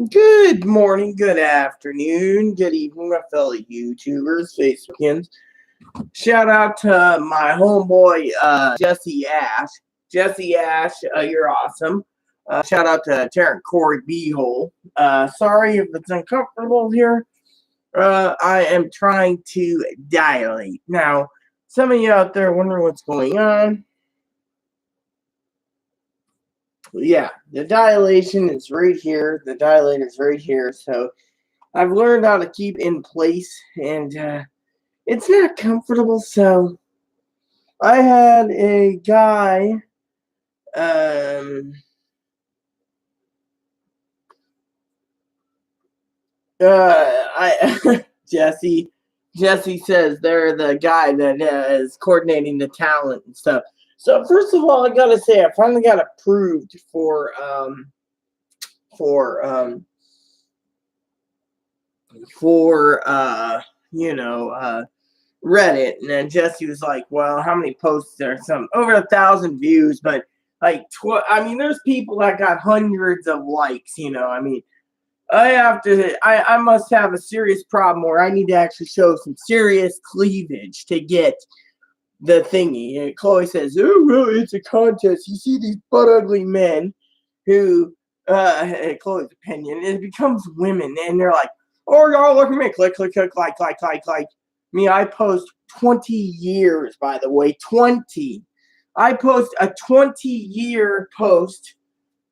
Good morning, good afternoon, good evening, my fellow YouTubers, Facebookians. Shout out to my homeboy, Jesse Ash. Jesse Ash, you're awesome. Shout out to Terrence Corey Beehole. Sorry if it's uncomfortable here. I am trying to dilate. Now, some of you out there wondering what's going on. Yeah, the dilation is right here. The dilator is right here. So I've learned how to keep in place, and it's not comfortable. So I had a guy, um, I Jesse says they're the guy that is coordinating the talent and stuff. So first of all, I gotta say I finally got approved for for you know Reddit, and then Jesse was like, "Well, how many posts there? Some over 1,000 views, but like, I mean, there's people that got hundreds of likes. I mean, I must have a serious problem where I need to actually show some serious cleavage to get the thingy." And Chloe says, "Oh, well, it's a contest. You see these butt ugly men who, Chloe's opinion, it becomes women, and they're like, oh, y'all look at me, click, click, click, like. Me, I post 20 years, by the way, 20. I post a 20-year post,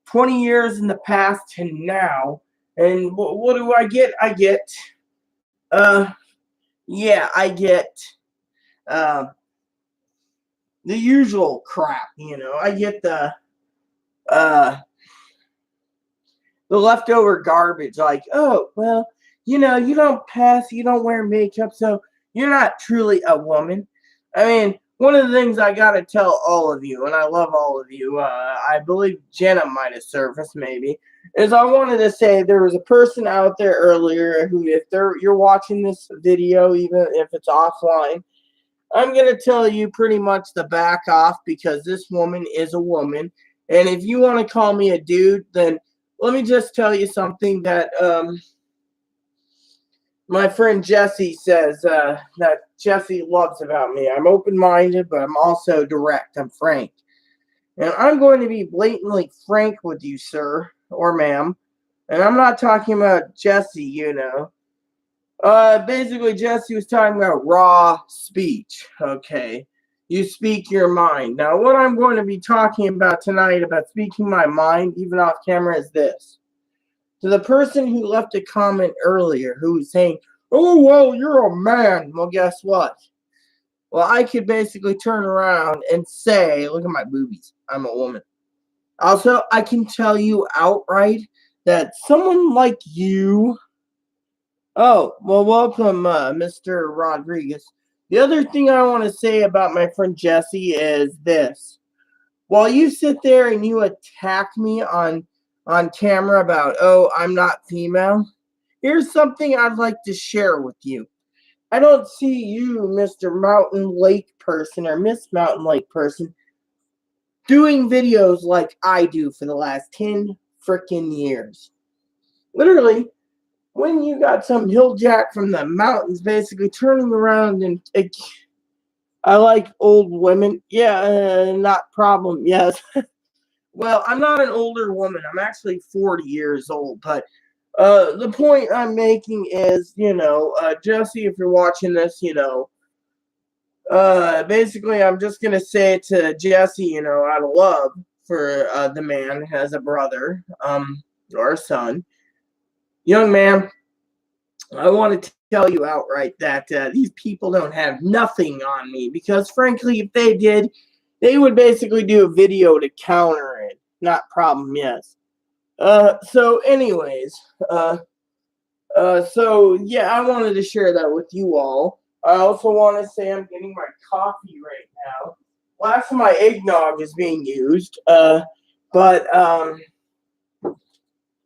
20 years in the past to now, and what do I get? I get, uh, the usual crap, I get uh, the leftover garbage, like, oh, well, you don't pass, you don't wear makeup, so you're not truly a woman. I mean, one of the things I gotta tell all of you, and I love all of you, I believe Jenna might have surfaced maybe, is I wanted to say there was a person out there earlier who, if you're watching this video, even if it's offline, I'm going to tell you pretty much to back off, because this woman is a woman. And if you want to call me a dude, then let me just tell you something that my friend Jesse says that Jesse loves about me. I'm open-minded, but I'm also direct. I'm frank. And I'm going to be blatantly frank with you, sir or ma'am. And I'm not talking about Jesse. Basically, Jesse was talking about raw speech, okay? You speak your mind. Now, what I'm going to be talking about tonight about speaking my mind, even off camera, is this. To the person who left a comment earlier who was saying, oh, well, you're a man. Well, guess what? Well, I could basically turn around and say, look at my boobies. I'm a woman. Also, I can tell you outright that someone like you... Oh, well, welcome, Mr. Rodriguez. The other thing I want to say about my friend Jesse is this. While you sit there and you attack me on camera about, oh, I'm not female, here's something I'd like to share with you. I don't see you, Mr. Mountain Lake person or Miss Mountain Lake person, doing videos like I do for the last 10 freaking years. Literally, when you got some hill jack from the mountains basically turning around and I like old women. Yeah, not problem. Yes. Well, I'm not an older woman. I'm actually 40 years old. But the point I'm making is, Jesse, if you're watching this, basically I'm just going to say to Jesse, out of love for the man as a brother or a son. Young man, I want to tell you outright that these people don't have nothing on me, because frankly, if they did, they would basically do a video to counter it. Not problem, yes. So anyways, so yeah, I wanted to share that with you all. I also want to say I'm getting my coffee right now. Last of my eggnog is being used, but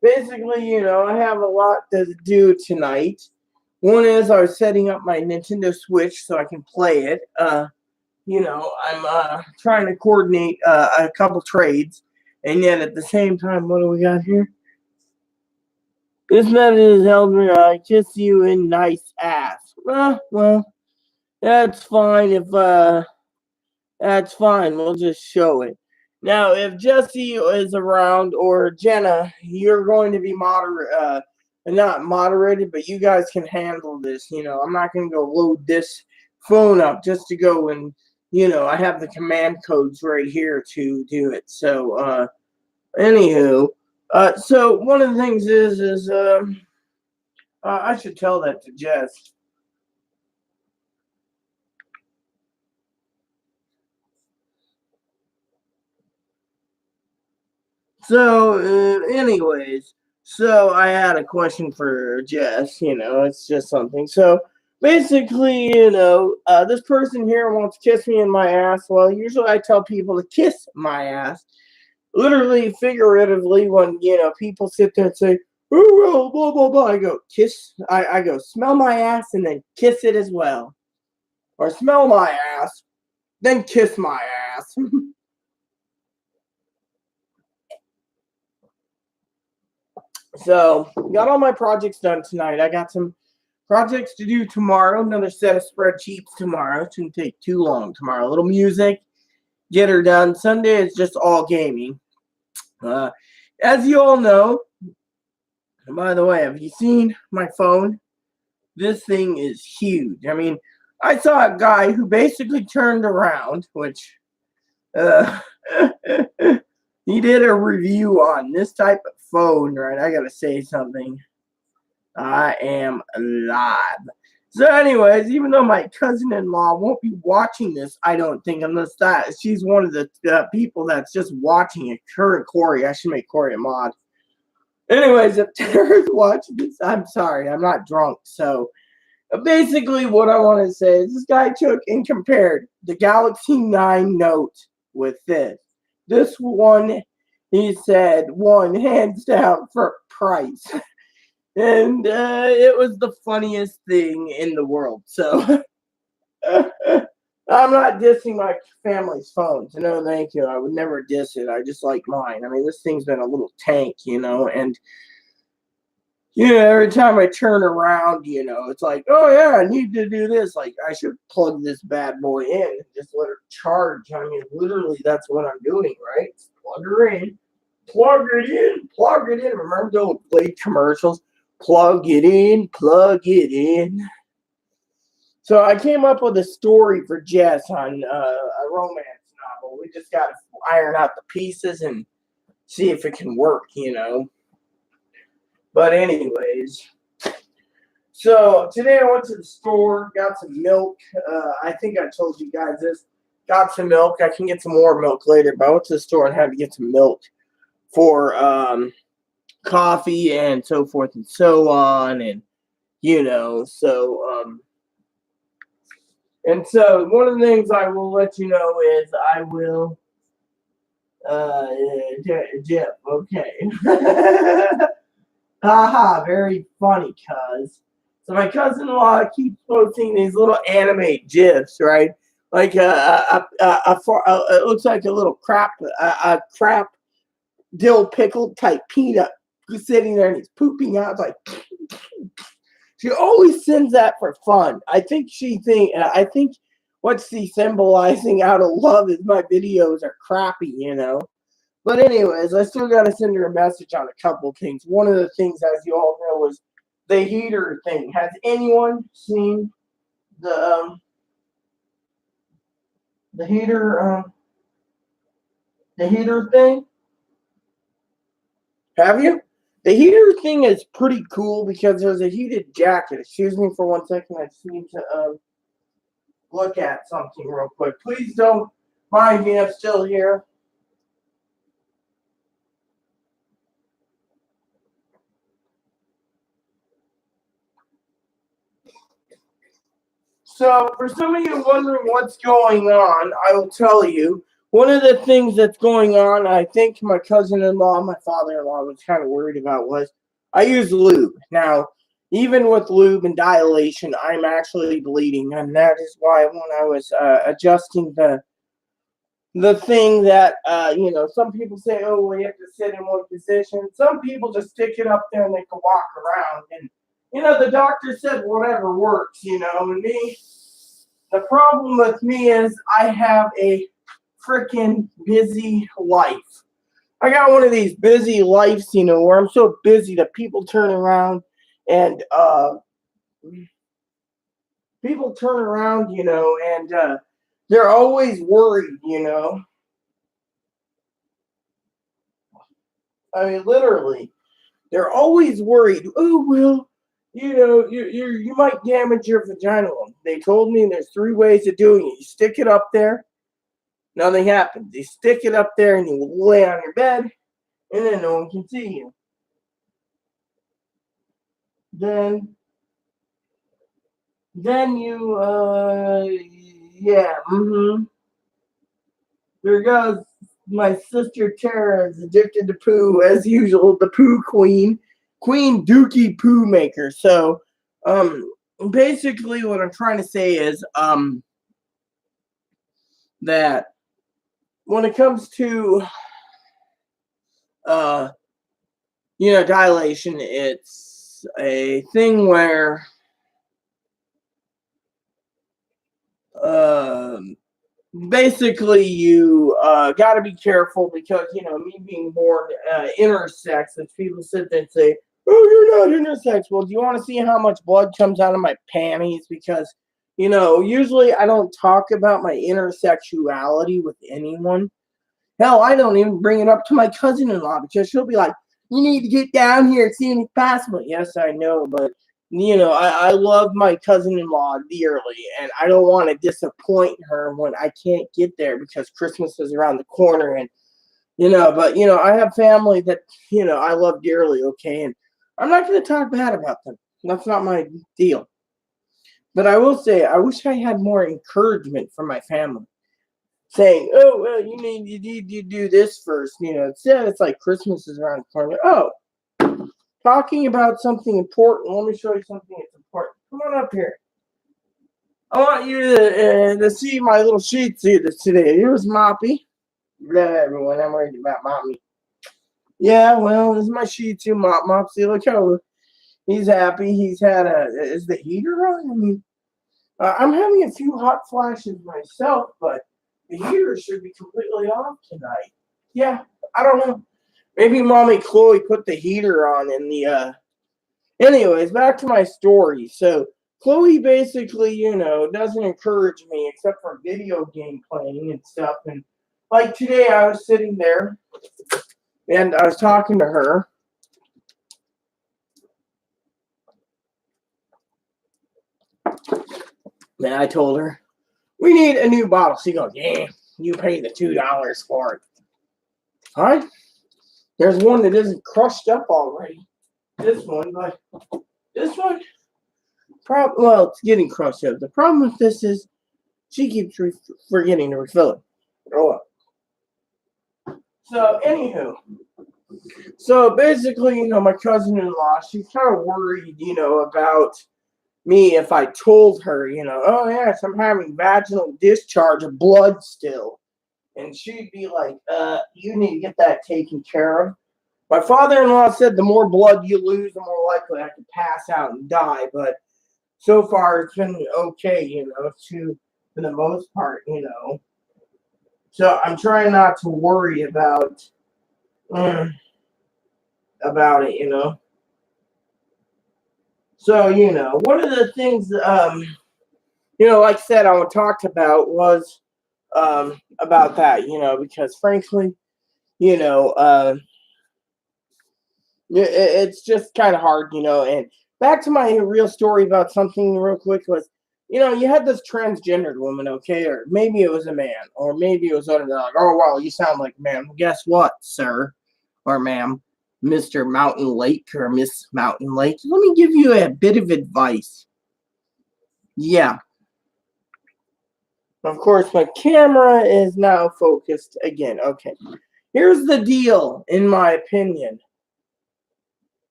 basically, I have a lot to do tonight. One is I was setting up my Nintendo Switch so I can play it. I'm trying to coordinate a couple trades, and yet at the same time, what do we got here? This method is held when I kiss you in nice ass. Well, that's fine if that's fine. We'll just show it. Now, if Jesse is around or Jenna, you're going to be not moderated, but you guys can handle this. I'm not going to go load this phone up just to go and, I have the command codes right here to do it. So, anywho, so one of the things is I should tell that to Jess. So, anyways, so I had a question for Jess. It's just something. So, basically, this person here wants to kiss me in my ass. Well, usually I tell people to kiss my ass. Literally, figuratively, when, people sit there and say, oh, blah, blah, blah, I go, kiss. I go, smell my ass and then kiss it as well. Or smell my ass, then kiss my ass. So, got all my projects done tonight. I got some projects to do tomorrow. Another set of spreadsheets tomorrow. It shouldn't take too long tomorrow. A little music, get her done. Sunday is just all gaming. As you all know, and by the way, have you seen my phone? This thing is huge. I mean, I saw a guy who basically turned around, which he did a review on this type of phone, right? I gotta say something. I am live. So, anyways, even though my cousin-in-law won't be watching this, I don't think, unless she's one of the people that's just watching it. Her and Corey. I should make Corey a mod. Anyways, if Tara's watching this, I'm sorry, I'm not drunk. So, basically, what I want to say is this guy took and compared the Galaxy 9 Note with this. This one, he said, won hands down for price. And it was the funniest thing in the world. So, I'm not dissing my family's phones. No, thank you. I would never diss it. I just like mine. I mean, this thing's been a little tank, and every time I turn around, it's like, oh yeah, I need to do this. Like, I should plug this bad boy in and just let her charge. I mean, literally, that's what I'm doing, right? Plug her in, plug it in, plug it in. Remember those Blade commercials? Plug it in, plug it in. So I came up with a story for Jess on a romance novel. We just got to iron out the pieces and see if it can work, But anyways, so today I went to the store, got some milk. I think I told you guys this. Got some milk. I can get some more milk later, but I went to the store and had to get some milk for coffee and so forth and so on, and and so one of the things I will let you know is I will Jeff, okay. Haha, very funny, cuz. So my cousin-in-law keeps posting these little anime gifs, right? Like it looks like a little crap dill pickle type peanut sitting there and he's pooping out. It's like she always sends that for fun. I think what she's symbolizing out of love is my videos are crappy, But anyways, I still got to send her a message on a couple things. One of the things, as you all know, was the heater thing. Has anyone seen the heater thing? Have you? The heater thing is pretty cool because there's a heated jacket. Excuse me for 1 second. I just need to look at something real quick. Please don't mind me. I'm still here. So, for some of you wondering what's going on, I will tell you. One of the things that's going on, I think my cousin-in-law, my father-in-law was kind of worried about was I use lube. Now, even with lube and dilation, I'm actually bleeding, and that is why when I was adjusting the the thing that some people say, oh, well, you have to sit in one position. Some people just stick it up there and they can walk around. And the doctor said whatever works. And me, the problem with me is I have a freaking busy life. I got one of these busy lives, where I'm so busy that people turn around and they're always worried. I mean, literally, they're always worried. Oh well, you might damage your vagina. They told me there's 3 ways of doing it. You stick it up there, nothing happens. You stick it up there and you lay on your bed, and then no one can see you. Then you yeah, There goes my sister Tara is addicted to poo as usual, the poo queen. Queen Dookie Poo Maker. So basically what I'm trying to say is that when it comes to dilation, it's a thing where basically you got to be careful because me being born intersex, as people sit there and say, oh, you're not intersex. Well, do you want to see how much blood comes out of my panties? Because usually I don't talk about my intersexuality with anyone. Hell, I don't even bring it up to my cousin-in-law because she'll be like, you need to get down here and see if it's possible. Yes, I know, but I love my cousin-in-law dearly, and I don't want to disappoint her when I can't get there because Christmas is around the corner, and but I have family that I love dearly, okay, and I'm not going to talk bad about them. That's not my deal. But I will say, I wish I had more encouragement from my family, saying, "Oh, well, you need to do this first." It's like Christmas is around the corner. Oh, talking about something important. Let me show you something that's important. Come on up here. I want you to see my little Shih Tzu today. Here's Moppy. Blah, everyone, I'm worried about Mommy. Yeah, well, this is my Shih Tzu, Mopsy. Look how he's happy. He's had is the heater on? I mean, I'm having a few hot flashes myself, but the heater should be completely off tonight. Yeah, I don't know. Maybe Mommy Chloe put the heater on in the anyways, back to my story. So Chloe basically, doesn't encourage me except for video game playing and stuff. And like today I was sitting there and I was talking to her. And I told her, we need a new bottle. She goes, yeah, you pay the $2 for it. All right. There's one that isn't crushed up already. This one, but this one, well, it's getting crushed up. The problem with this is she keeps forgetting to refill it. Grow up. So, anywho, so basically, my cousin-in-law, she's kind of worried, about me if I told her, oh yes, I'm having vaginal discharge of blood still. And she'd be like, you need to get that taken care of. My father-in-law said the more blood you lose, the more likely I could pass out and die. But so far, it's been okay, for the most part, So I'm trying not to worry about it, So, one of the things, like I said, I talked about was about that, because frankly, you know, uh, it's just kind of hard, And back to my real story about something real quick was, you had this transgendered woman, okay, or maybe it was a man, or maybe it was underdog. Oh, wow, you sound like a man. Well, guess what, sir or ma'am, Mr. Mountain Lake or Miss Mountain Lake? Let me give you a bit of advice. Yeah. Of course, my camera is now focused again. Okay. Here's the deal, in my opinion.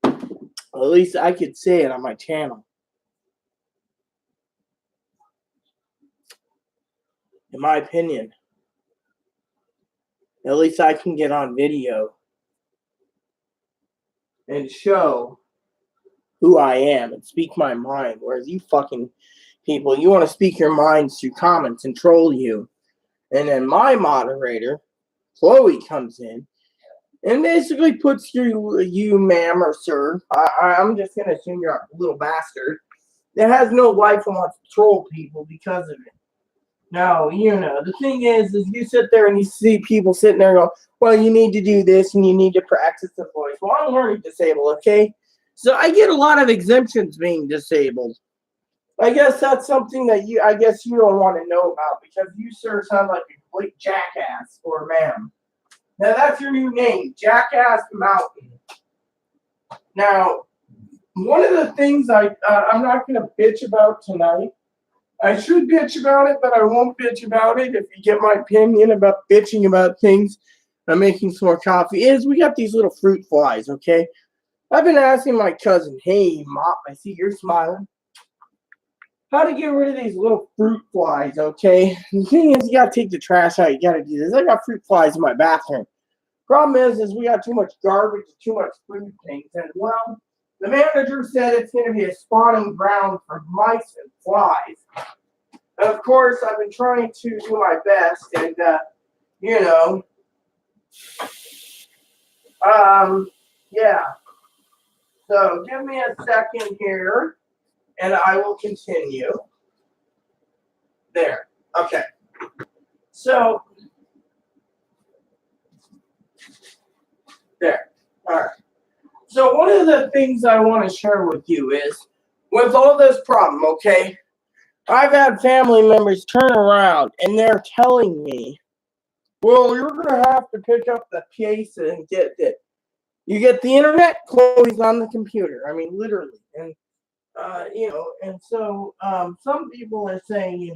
At least I could say it on my channel. in my opinion. At least I can get on video and show who I am and speak my mind. Whereas you fucking people, you want to speak your minds through comments and troll you. And then my moderator, Chloe, comes in and basically puts you ma'am or sir, I'm just going to assume you're a little bastard that has no life and wants to troll people because of it. Now, the thing is you sit there and you see people sitting there and go, well, you need to do this and you need to practice the voice. Well, I'm learning disabled, okay? So I get a lot of exemptions being disabled. I guess that's something that you don't want to know about because you, sir, sound like a complete jackass or ma'am. Now, that's your new name, Jackass Mountain. Now, one of the things I'm not going to bitch about tonight, I should bitch about it, but I won't bitch about it if you get my opinion about bitching about things. I'm making some more coffee. Is we got these little fruit flies, okay? I've been asking my cousin, hey, Mop, I see you're smiling, how to get rid of these little fruit flies, okay? The thing is, you got to take the trash out. You got to do this. I got fruit flies in my bathroom. Problem is we got too much garbage, too much food things. And, well, the manager said it's going to be a spawning ground for mice and flies. And of course, I've been trying to do my best. And, yeah. So give me a second here, and I will continue. There. Okay. So, there. All right. So one of the things I want to share with you is, with all this problem, okay, I've had family members turn around and they're telling me, well, you're going to have to pick up the case and get it. You get the internet, Chloe's on the computer. I mean, literally. And, and so some people are saying,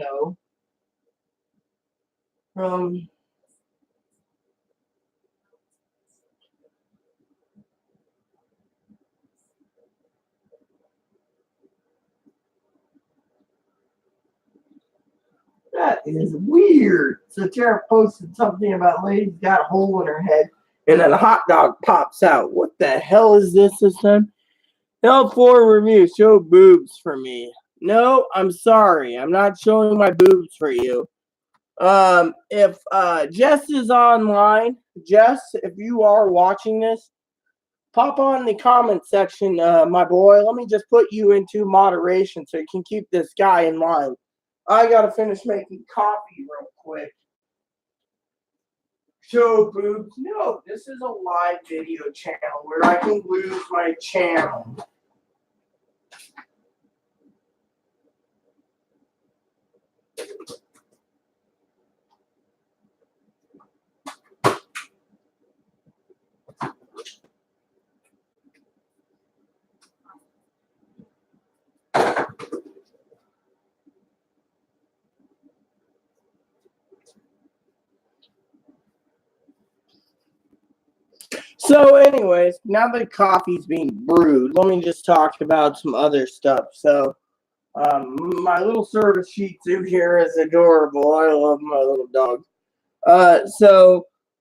that is weird. So Tara posted something about lady's got a hole in her head and then a hot dog pops out. What the hell is this time? L4 review, show boobs for me. No, I'm sorry. I'm not showing my boobs for you. If Jess is online, Jess, if you are watching this, pop on the comment section, my boy. Let me just put you into moderation so you can keep this guy in line. I gotta finish making coffee real quick. Show boobs. No, this is a live video channel where I can lose my channel. So anyways, now that coffee's being brewed, let me just talk about some other stuff. So my little service Shih Tzu here is adorable. I love my little dog.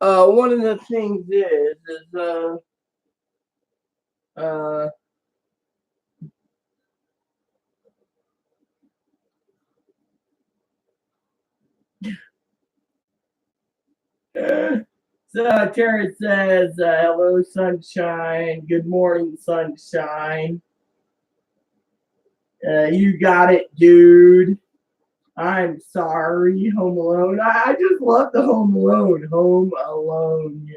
One of the things is so Terry says, hello, sunshine. Good morning, sunshine. You got it, dude. I'm sorry, Home Alone. I just love the Home Alone. Home Alone,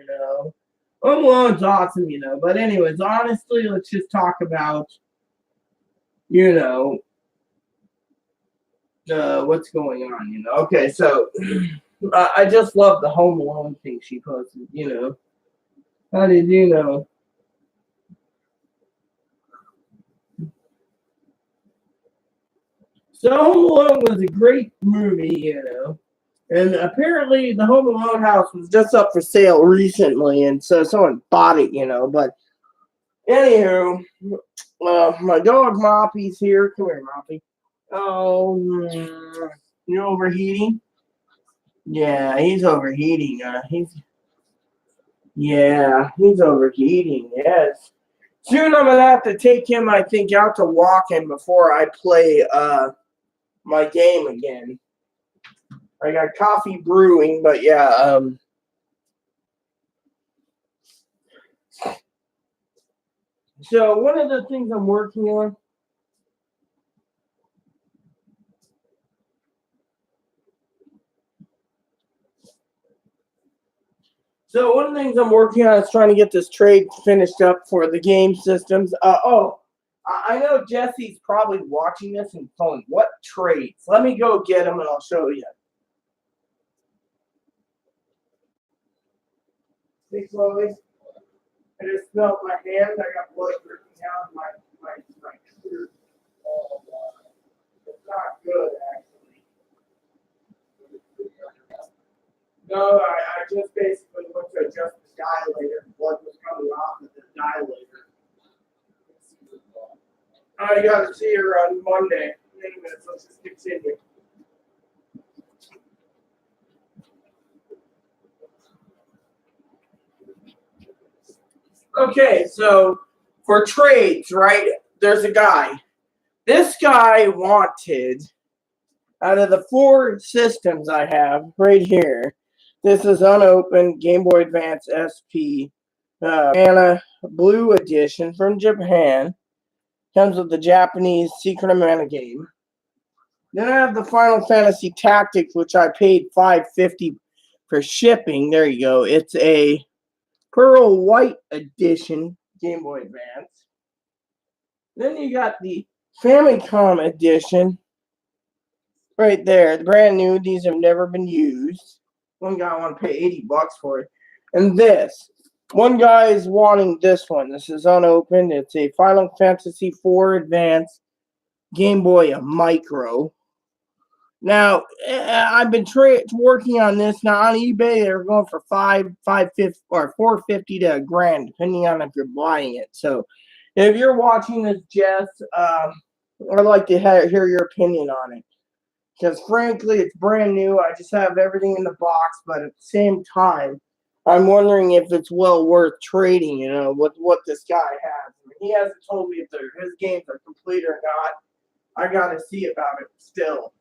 Home Alone's awesome, But anyways, honestly, let's just talk about, what's going on, Okay, so I just love the Home Alone thing she posted, How did you know? So Home Alone was a great movie, And apparently the Home Alone house was just up for sale recently, and so someone bought it, But anywho, my dog Moppy's here. Come here, Moppy. Oh, you're overheating? Yeah, he's overheating. He's overheating. Yes. Soon I'm gonna have to take him, I think, out to walking before I play my game again. I got coffee brewing, but yeah, so one of the things I'm working on. So one of the things I'm working on is trying to get this trade finished up for the game systems. I know Jesse's probably watching this and going, "What trades?" Let me go get him and I'll show you. Hey, Chloe. I just smelled my hand. I got blood dripping down my computer. It's not good, actually. No, I just basically went to adjust the dilator. Blood was coming off of the dilator. I got to see her on Monday. Anyways, let's just continue. Okay, so for trades, right? There's a guy. This guy wanted, out of the 4 systems I have right here, this is unopened Game Boy Advance SP Mana Blue Edition from Japan. Comes with the Japanese Secret of Mana game. Then I have the Final Fantasy Tactics, which I paid $5.50 for shipping. There you go. It's a Pearl White Edition Game Boy Advance. Then you got the Famicom Edition right there. The brand new. These have never been used. One guy wanted to pay $80 for it. And this. One guy is wanting this one. This is unopened. It's a Final Fantasy IV Advance Game Boy Micro. Now, I've been working on this. Now, on eBay, they're going for $550 or $450 to $1,000, depending on if you're buying it. So, if you're watching this, Jess, I'd like to hear your opinion on it. Because, frankly, it's brand new. I just have everything in the box. But at the same time, I'm wondering if it's well worth trading, with what this guy has. I mean, he hasn't told me if his games are complete or not. I got to see about it still.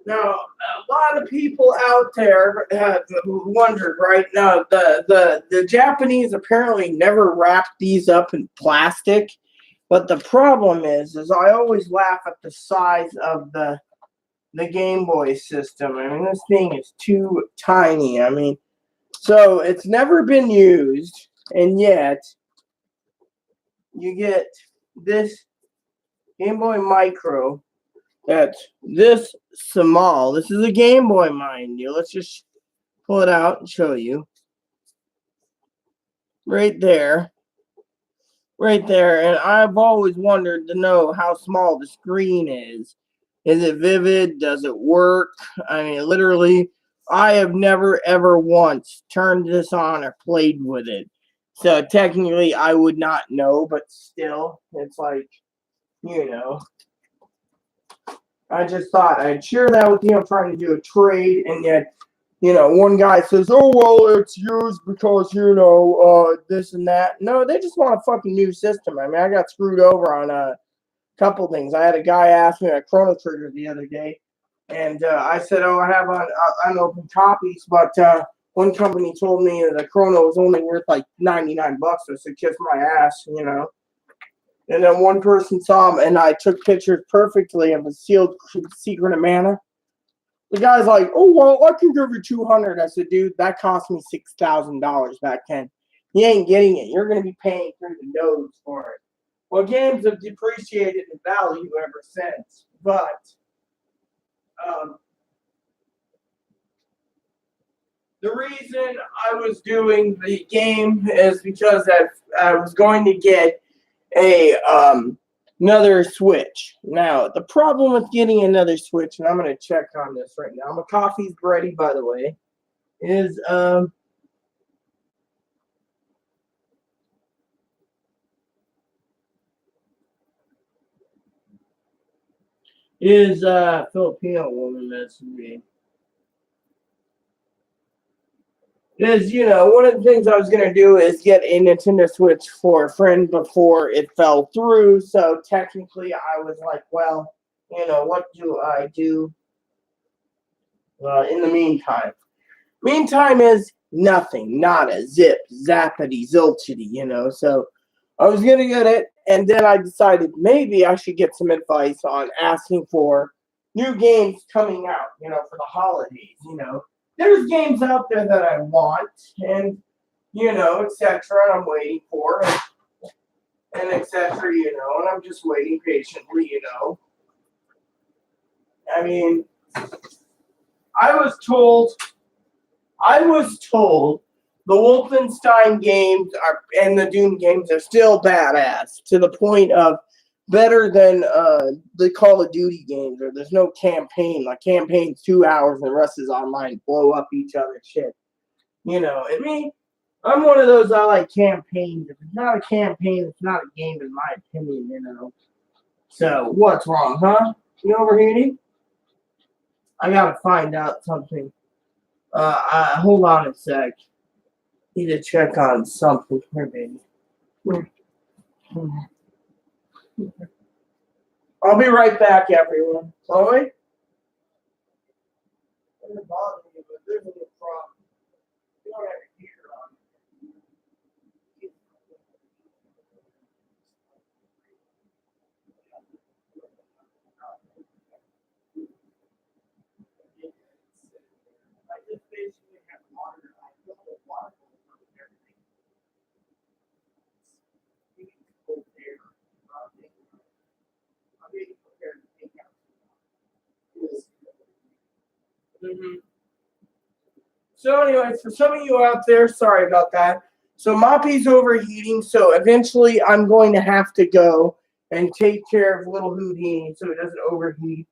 Now, a lot of people out there have wondered, right? Now, the Japanese apparently never wrapped these up in plastic, but the problem is I always laugh at the size of the Game Boy system. I mean, this thing is too tiny. I mean, so it's never been used, and yet you get this Game Boy Micro that's this small. This is a Game Boy, mind you. Let's just pull it out and show you. Right there. Right there. And I've always wondered to know how small the screen is. Is it vivid? Does it work? I mean, literally, I have never, ever once turned this on or played with it. So technically, I would not know, but still, it's like, I just thought I'd share that with you. I'm trying to do a trade, and yet, one guy says, "Oh well, it's used because this and that." No, they just want a fucking new system. I mean, I got screwed over on a couple things. I had a guy ask me a Chrono Trigger the other day, and I said, "Oh, I have unopened copies," but one company told me the Chrono was only worth like $99. I said, "Kiss my ass," And then one person saw him, and I took pictures perfectly of a sealed Secret of Mana. The guy's like, "Oh well, I can give you 200." I said, "Dude, that cost me $6,000 back then. He ain't getting it. You're gonna be paying through the nose for it." Well, games have depreciated in value ever since, but the reason I was doing the game is because I was going to get a another Switch. Now, the problem with getting another Switch, and I'm going to check on this right now. My coffee's ready, by the way. is Filipino woman messaging me. Is, one of the things I was going to do is get a Nintendo Switch for a friend before it fell through. So technically, I was like, well, what do I do in the meantime? Meantime is nothing, nada, zip, zappity, zilchity, So I was going to get it. And then I decided maybe I should get some advice on asking for new games coming out, for the holidays. There's games out there that I want, and etc. I'm waiting for, and etc. And I'm just waiting patiently. I mean, I was told the Wolfenstein games and the Doom games are still badass to the point of better than the Call of Duty games, where there's no campaign. Like, campaign's 2 hours and the rest is online, blow up each other's shit. I mean, I'm one of those, I like campaigns. If it's not a campaign, it's not a game, in my opinion. So, what's wrong, huh? You overheating? I gotta find out something. Hold on a sec. Need to check on something here, baby. I'll be right back, everyone. Chloe? Doesn't bother me, but there's a little problem. You don't have a heater on. I just basically have water. I fill the water with everything. You need cold air. I'm being prepared to take out. Mm-hmm. So, anyways, for some of you out there, sorry about that. So, Moppy's overheating, so eventually I'm going to have to go and take care of little Houdini so it doesn't overheat,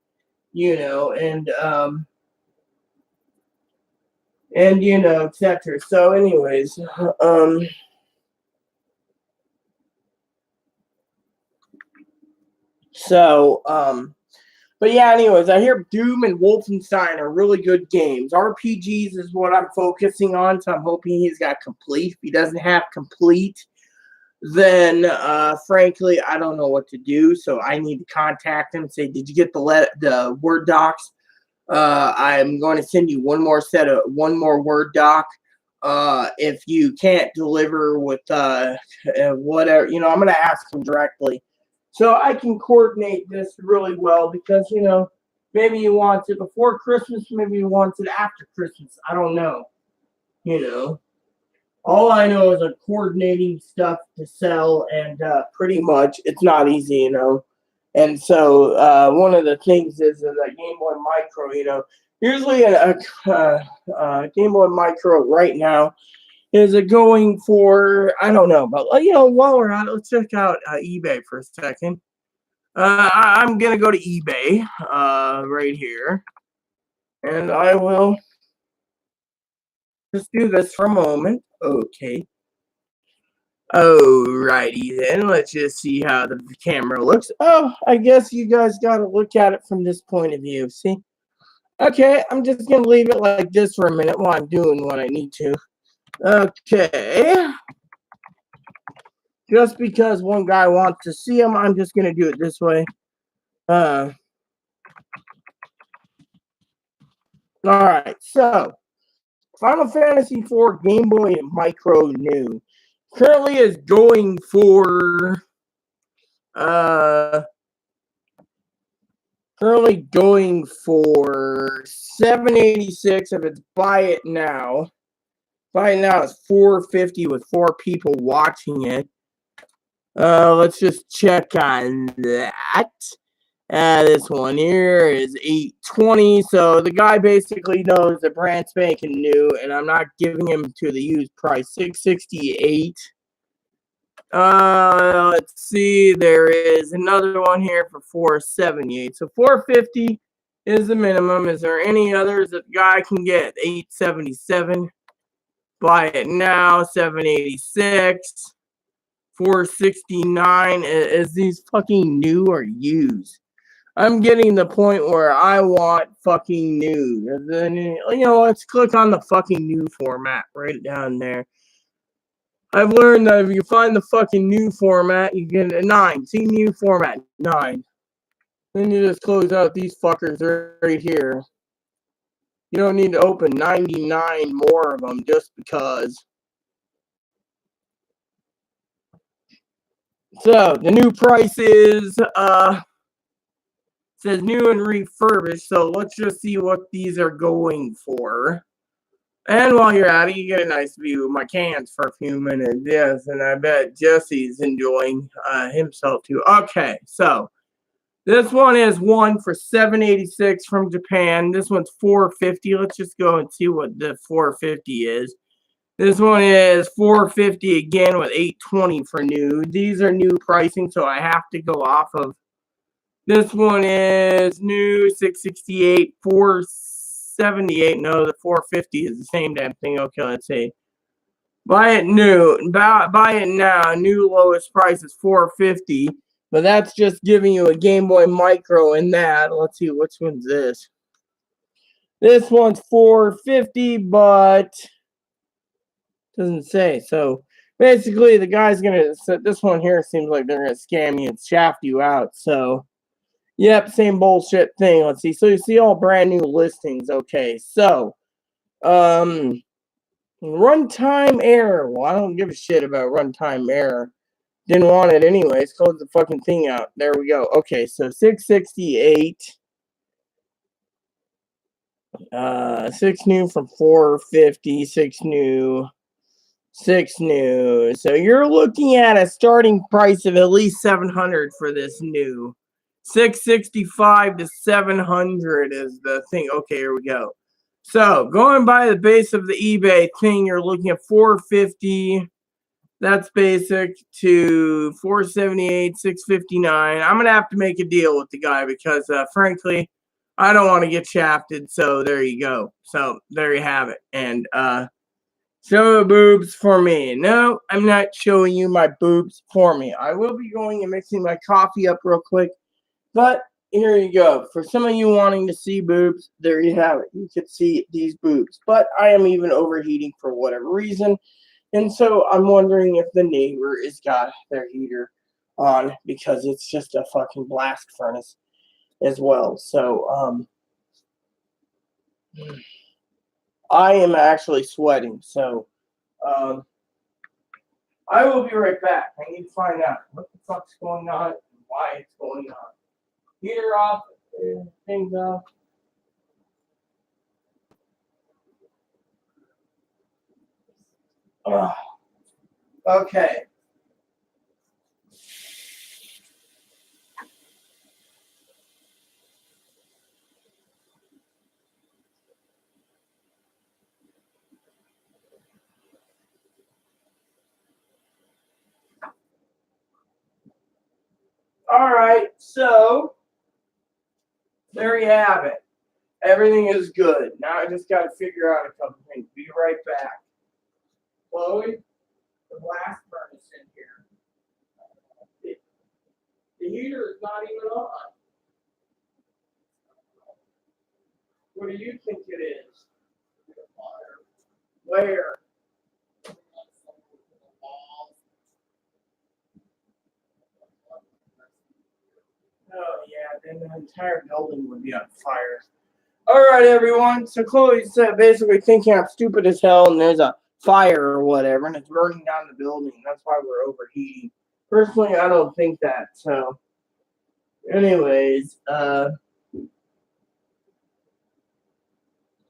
etc. So, anyways, but yeah, anyways, I hear Doom and Wolfenstein are really good games. RPGs is what I'm focusing on, so I'm hoping he's got complete. If he doesn't have complete, then frankly, I don't know what to do. So I need to contact him and say, did you get the Word docs? I'm going to send you one more Word doc. If you can't deliver with whatever, I'm going to ask him directly. So I can coordinate this really well because, maybe he wants it before Christmas, maybe he wants it after Christmas. I don't know. All I know is I'm coordinating stuff to sell, and pretty much it's not easy. And so one of the things is that Game Boy Micro, usually a Game Boy Micro right now is going for, I don't know, but while we're at it, let's check out eBay for a second. I'm gonna go to eBay right here, and I will just do this for a moment. Okay. Alrighty then, let's just see how the camera looks. Oh, I guess you guys gotta look at it from this point of view. See? Okay, I'm just gonna leave it like this for a minute while I'm doing what I need to. Okay. Just because one guy wants to see them, I'm just gonna do it this way. Alright, so Final Fantasy IV Game Boy Micro New currently is going for $786 if it's buy it now. Buy it now is $450 with 4 people watching it. Let's just check on that. This one here is $820. So the guy basically knows the brand spanking new, and I'm not giving him to the used price. $668. Let's see. There is another one here for $478. So $450 is the minimum. Is there any others that the guy can get? $877. Buy it now. $786. $469. Is these fucking new or used? I'm getting the point where I want fucking new. And then, let's click on the fucking new format right down there. I've learned that if you find the fucking new format, you get a 9. See, new format, 9. Then you just close out these fuckers right here. You don't need to open 99 more of them just because. So, the new price is, says new and refurbished, so let's just see what these are going for. And while you're at it, you get a nice view of my cans for a few minutes. Yes, and I bet Jesse's enjoying himself too. Okay, so this one is one for $786 from Japan. This one's $450. Let's just go and see what the $450 is. This one is $450 again with $820 for new. These are new pricing, so I have to go off of. This one is new, $668, $478. No, the $450 is the same damn thing. Okay, let's see. Buy it new. Buy it now. New lowest price is $450. But that's just giving you a Game Boy Micro in that. Let's see, which one's this? This one's $450, but doesn't say. So basically, the guy's gonna set this one here. Seems like they're gonna scam you and shaft you out. So. Yep, same bullshit thing. Let's see. So you see all brand new listings. Okay, so runtime error. Well, I don't give a shit about runtime error. Didn't want it anyways. Close the fucking thing out. There we go. Okay, so 668. 6 new from 450. 6 new. 6 new. So you're looking at a starting price of at least $700 for this new. 665 to 700 is the thing. Okay, here we go. So going by the base of the eBay thing, you're looking at 450. That's basic to 478, 659. I'm gonna have to make a deal with the guy because, frankly, I don't want to get shafted. So there you go. So there you have it. And show the boobs for me. No, I'm not showing you my boobs for me. I will be going and mixing my coffee up real quick. But here you go. For some of you wanting to see boobs, there you have it. You could see these boobs. But I am even overheating for whatever reason. And so I'm wondering if the neighbor has got their heater on because it's just a fucking blast furnace as well. So I am actually sweating. So I will be right back. I need to find out what the fuck's going on and why it's going on. Heater off, things off. Okay. All right, so there you have it. Everything is good. Now I just got to figure out a couple things. Be right back. Chloe, the blast furnace in here. The heater is not even on. What do you think it is? Where? Oh, yeah, then the entire building would be on fire. All right, everyone. So Chloe's basically thinking I'm stupid as hell and there's a fire or whatever and it's burning down the building. That's why we're overheating. Personally, I don't think that. So, anyways,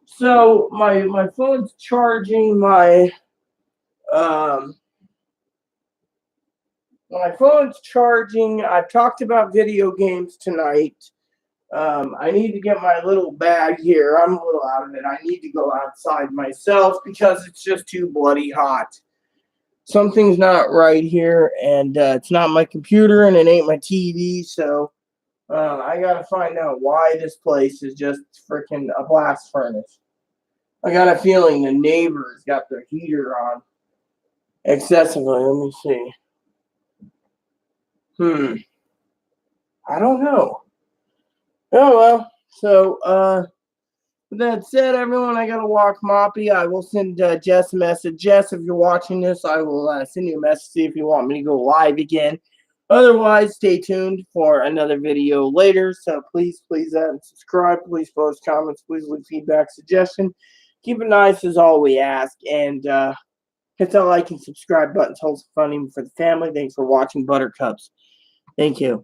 so my phone's charging. My phone's charging. I've talked about video games tonight. I need to get my little bag here. I'm a little out of it. I need to go outside myself because it's just too bloody hot. Something's not right here, and it's not my computer, and it ain't my TV, so I gotta find out why this place is just freaking a blast furnace. I got a feeling the neighbors got their heater on excessively. Let me see. I don't know. Oh well. So, with that said, everyone, I gotta walk Moppy. I will send Jess a message. Jess, if you're watching this, I will send you a message, see if you want me to go live again. Otherwise, stay tuned for another video later. So please subscribe. Please post comments. Please leave feedback, suggestion. Keep it nice is all we ask. And hit that like and subscribe button. Hold some funding for the family. Thanks for watching Buttercups. Thank you.